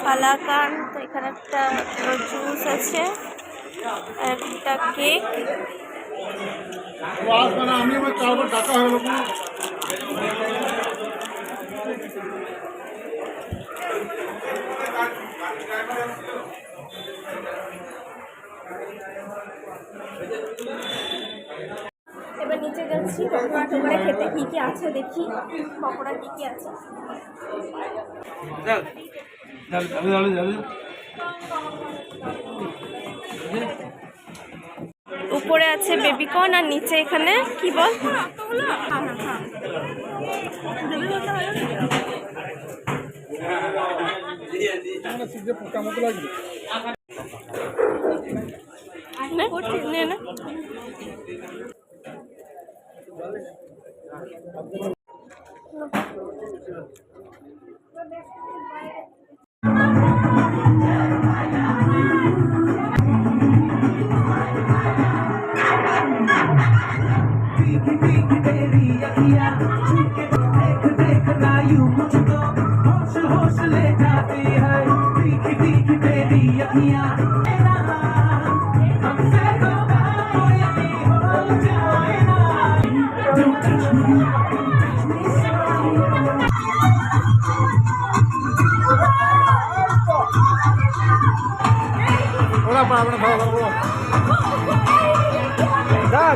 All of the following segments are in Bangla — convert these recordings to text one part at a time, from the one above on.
কালাকান। তো এখানে একটা জুস আছে, একটা কেক। এবার নিচে যাচ্ছি পকোড়া খেতে। কি কি আছে দেখি, পকোড়া কি কি আছে। উপরে আছে বেবিকর্ন আর নিচে এখানে কি বল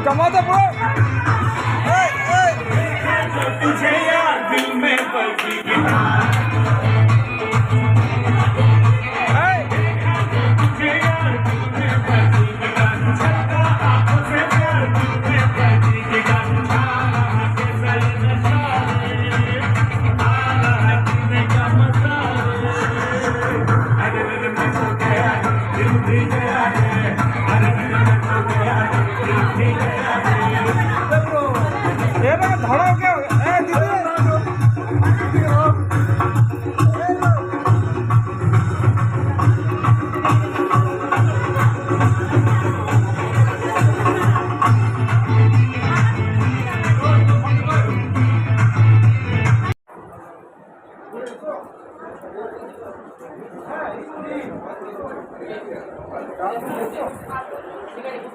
जमाता पूरा तुझे यार दिल में बजी गिटार तुझे यार दिल में बजी गिटार छक्का आंखों से प्यार दिल में बजी गिटार आला के सर नशा आला पीने का मजा अरे दिल में सो गया दिल भी गया है अरे दिल में सो गया दिल भी गया है ये ना धड़ो क्या ए दीदी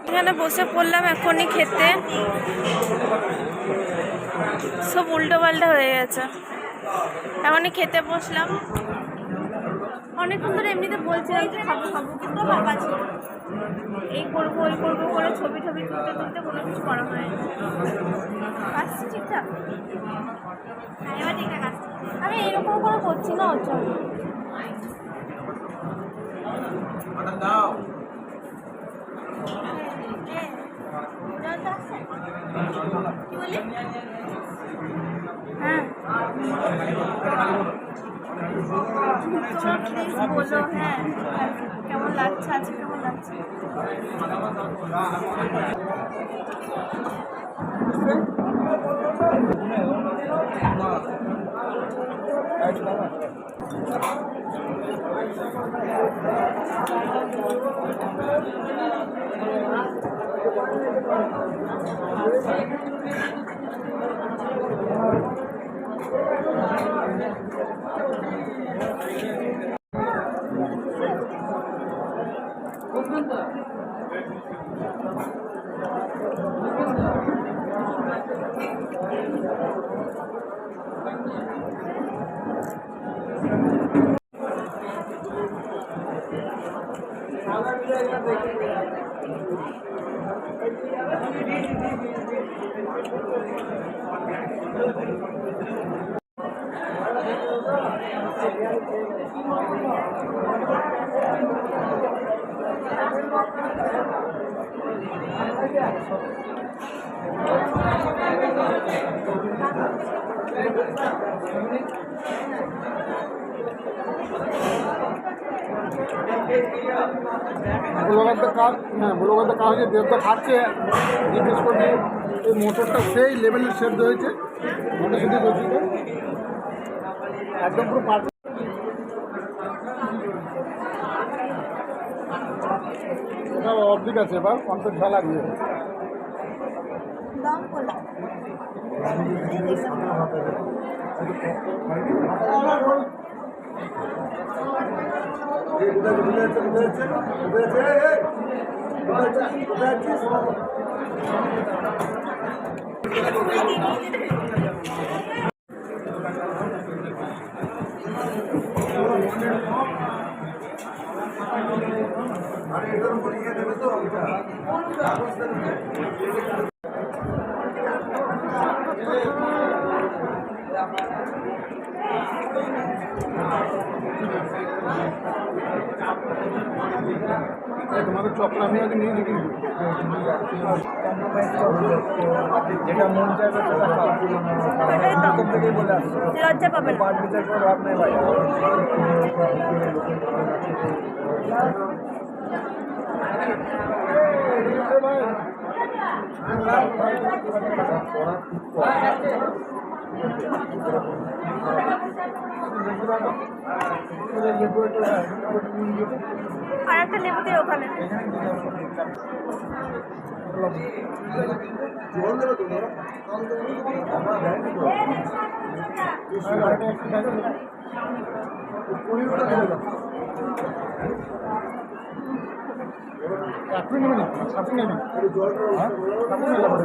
এখানে বসে পড়লাম এখনই খেতে। সব উল্টো পাল্টা হয়ে গেছে। এখনই খেতে বসলাম। অনেকক্ষণ ধরে এমনিতে বলছিলাম যে খাবো খাবো, কিন্তু বাবা ছিল এই করবো ওই করবো করে ছবি টবি তুলতে তুলতে কোনো কিছু করা হয়নি। আসছি ঠিকঠাক, এবার ঠিকঠাক আসছি। আমি এরকম করে করছি না ওর জন্য। কি বলি? হ্যাঁ বলো। হ্যাঁ কেমন লাগছে, আছে কেমন লাগছে? ব্লগারদের কাজ হচ্ছে দেবটা খাচ্ছে জিজ্ঞেস করছি এই মোটরটা সেই লেভেলের সেদ্ধ হয়েছে মনে শুধু করছি একদম পুরো পাল্টে এটা অবধিক আছে এবার কমপ্লিট ঝাল লাগবে তোমাদের চক্র আমি আগে নিয়ে নিই কিন্তু যেটা মন চাইবে সেটা খাও। ওটাই তো। প্রথম থেকেই বলে আসছে লজ্জা পাবে না। পাঁচ বিচার করে লাভ নেই ভাই। আর একটা লেবু দিয়ে ওখানে। আপনি নেবেন আপনি নেবেন আপনি নেবেন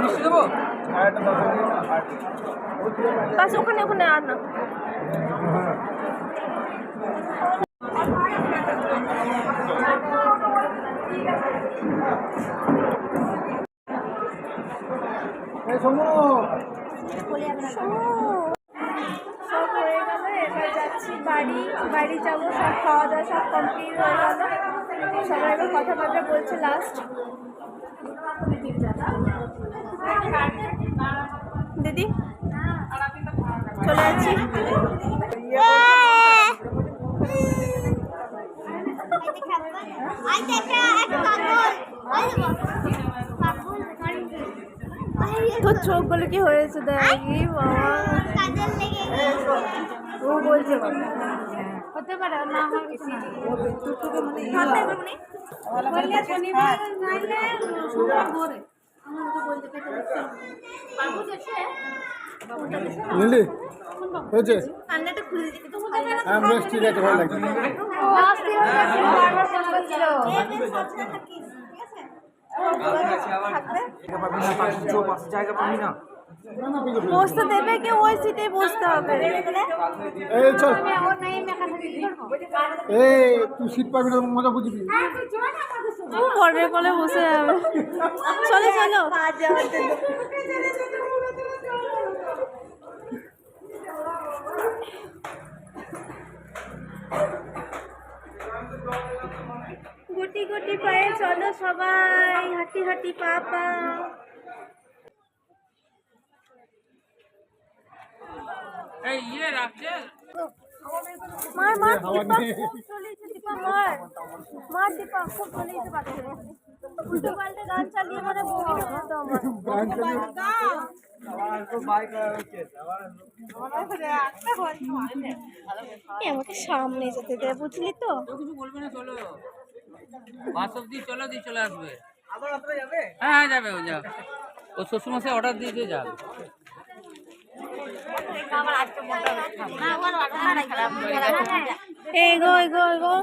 মিষ্টি দেবো? বাস ওখানে ওখানে আর না। এই শোনো সব হয়ে গেল, এবার যাচ্ছি বাড়ি। বাড়ি যাবো, সব খাওয়া দাওয়া সব কমপ্লিট হয়ে গেল। সবাই এবার কথাবার্তা বলছে লাস্ট। দিদি চলে যাচ্ছি। তোর চোখগুলো কি হয়েছে দেখি বাবা। ও বলছে হতে পারে না আমার কিছু না। লিলি হয়েছে কান্নাটা খুলে দিবি তো। হ্যাঁ বেশ ঠিক আছে ভালো লাগছে জায়গা পাবি না। বসতে দেবে কি? ওই সিটে বসতে হবে। এই চল এই তুই সিট পাবি না মজা বুঝবি ও পরের কলে বসে যাবে। চলো চলো। গুটি গুটি পায়ে চলো সবাই, হাঁটি হাঁটি পা পা। মার মার দীপা, খুব চলেছে দীপা, মার মার দীপা, খুব চলেছে বাচ্চা। উল্টো পাল্টে গান চালিয়ে মানে বমি হতো আমার। আমাকে সামনে যেতে দে, বুঝলি তো? কিছু বলবে না, চলো বাস অব্দি চলো, দিয়ে চলে আসবে। হ্যাঁ হ্যাঁ যাবে, ও যাও, ও শ্বশুরমশাই অর্ডার দিয়ে দিয়ে যাবে। এগো এগো এগো।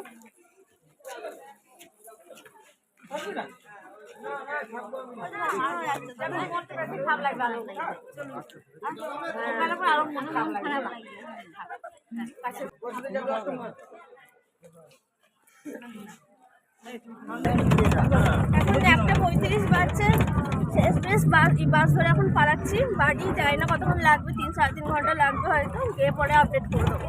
এখন 1:35 বাজছে। এক্সপ্রেস বাস ধরে এখন পালাচ্ছি বাড়ি। যাই না কতক্ষণ লাগবে, 3-3.5 ঘন্টা লাগবে হয়তো। গিয়ে পরে আপডেট করে দেবো।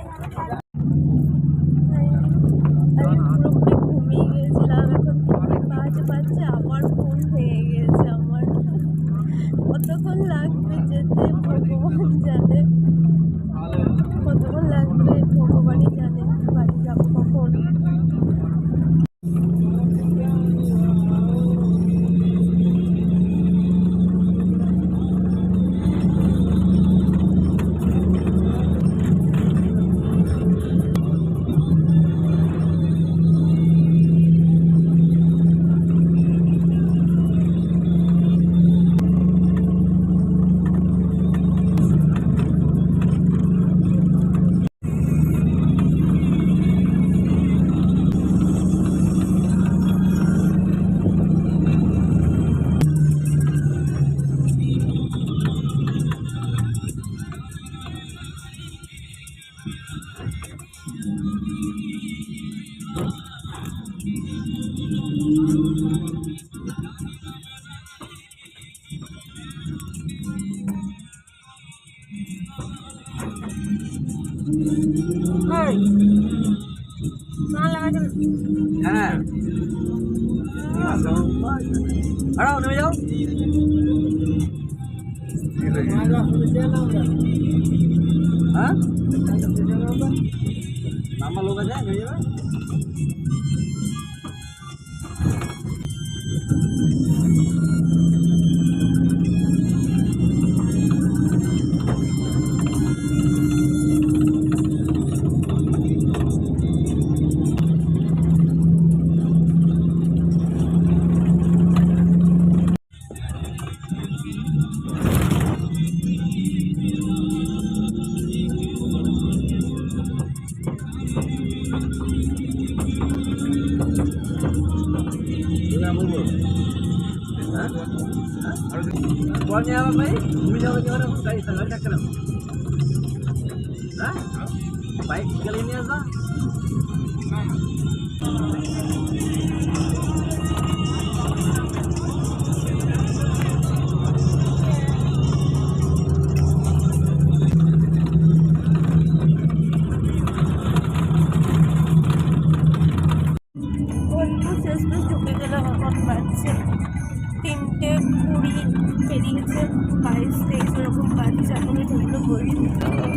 আমি পুরোপুরি ঘুমিয়ে গিয়েছিলাম। এখন 3 বাজে, আবার ফোন ভেঙে গিয়েছে আমার। ভগবান জানে কতক্ষণ লাগবে, ভগবানই জানে বাড়ি যাবো কখন। হ্যাঁ দাঁড়াও, নেমে যাও। হ্যাঁ নাম্বার লোক আছে, নেমে যাবে। Pokoknya apa baik? Bumi orang dari tengah cakram. Hah? Baik kali ini aja.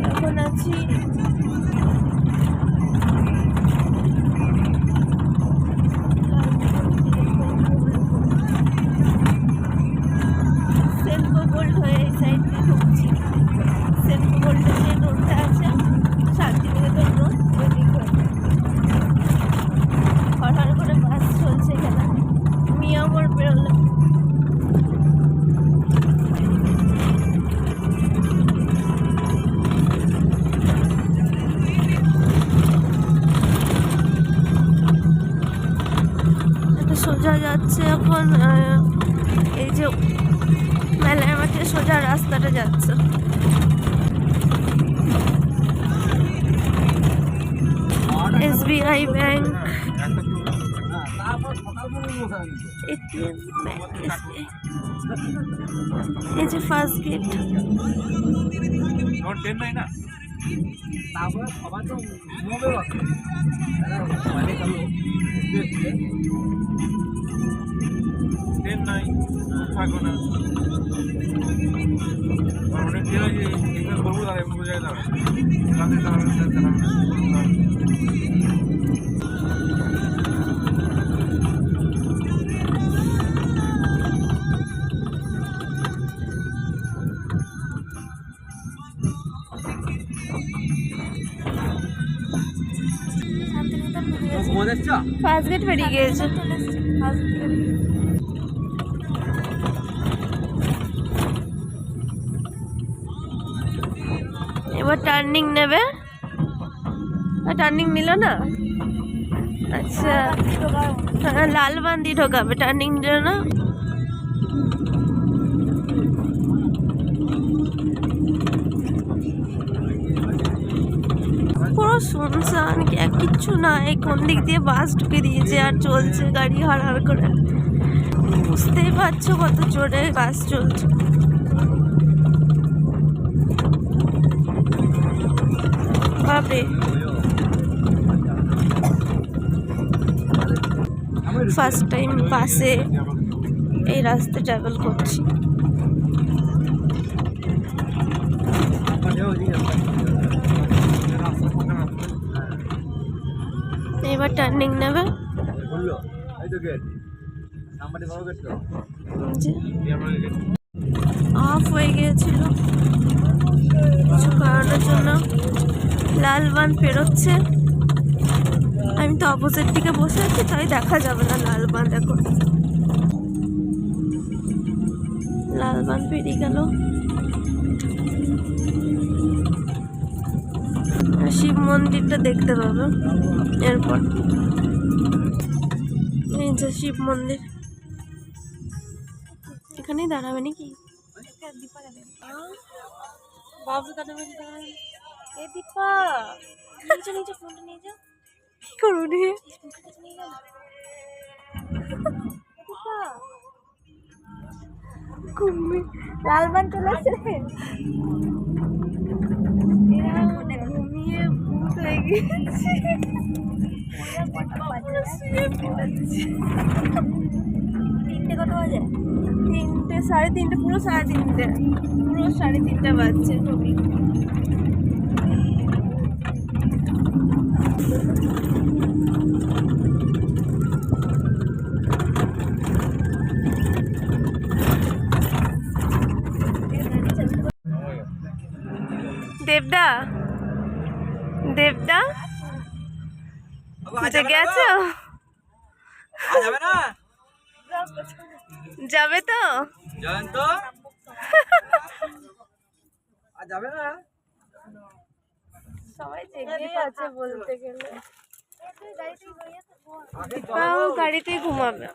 এখন আছি সেম্পো গোল্ড হয়ে এই সাইড দিয়ে ঢুকছি। সেম্পো গোল্ডের যে রোডটা আছে, শান্তিনিকেতন রোড, ওইদিক হঠাৎ করে বাস চলছে এখানে। মিয়া মোড় বেরোলাম। সোজা যাচ্ছে এখন, এই যে মেলার মাঠে সোজা রাস্তাটা যাচ্ছে। SBI ব্যাংক, এই যে ফার্স্ট গেট। তারপরে সবার তো ঘুমাবে বাকি মানে কালো ট্রেন নাই, থাকো না। অনেক ট্রেন আছে, এখানে বলবো দাঁড়ায় কোনো জায়গায় দাঁড়ায় রাতে ফার্স্ট গেট বেরিয়ে গিয়েছে। এবার টার্নিং নেবে, টার্নিং নিল না। আচ্ছা, লালবান্দি ঢোকাবে টার্নিং জন্য। পুরো শুনশান, কিচ্ছু নাই। কোন দিক দিয়ে বাস ঢুকে দিয়েছে আর চলছে গাড়ি হাড় করে। বুঝতেই পারছো কত জোরে বাস চলছে। বাপরে, ফার্স্ট টাইম বাসে এই রাস্তা ট্রাভেল করছি। এবার টার্নিং নেবে। অফ হয়ে গিয়েছিল কিছু কারণের জন্য, লালবান পেরোচ্ছে। আমি তো অপোজিট দিকে বসে আছি, তাই দেখা যাবে না লালবান। দেখো লালবান পেরিয়ে গেল। শিব মন্দিরটা দেখতে পাবে এরপর। এই যে শিব মন্দির, এখানেই দাঁড়াবে নাকি? বাবু দাঁড়াবে, এ দীপা নিচে নিচে ফোনটা নিয়ে যা। কি করবো নিয়ে? লালবান চলে আসছে, ঘুমিয়ে ভূত হয়ে গেছে। তিনটে কত বাজে? 3টে, 3:30, পুরো 3:30, পুরো 3:30 বাজছে। টবি দেবদা, দেবদা জেগে আছো? যাবে না? যাবে তো? জয়ন্ত যাবে না? সবাই জেগে আছে বলতে গেলে। দীপাও গাড়িতেই ঘুমাবে।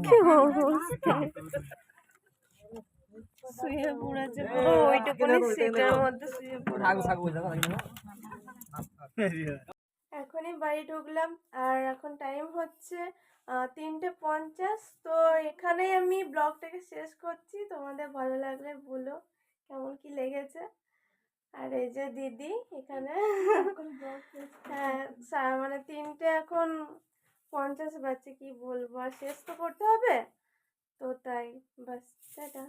কি অবস্থা, শুয়ে পড়েছে পুরো ওইটুকুনি সিটের মধ্যে শুয়ে পড়ে। এখনই বাড়ি ঢুকলাম আর এখন টাইম হচ্ছে 3:50। তো এখানেই আমি ব্লগটাকে শেষ করছি। তোমাদের ভালো লাগলে বলো কেমন কি লেগেছে। আর এই যে দিদি এখানে, হ্যাঁ মানে 3:50 বাজছে, কি বলবো, আর শেষ তো করতে হবে, তো তাই বাস, টাটা।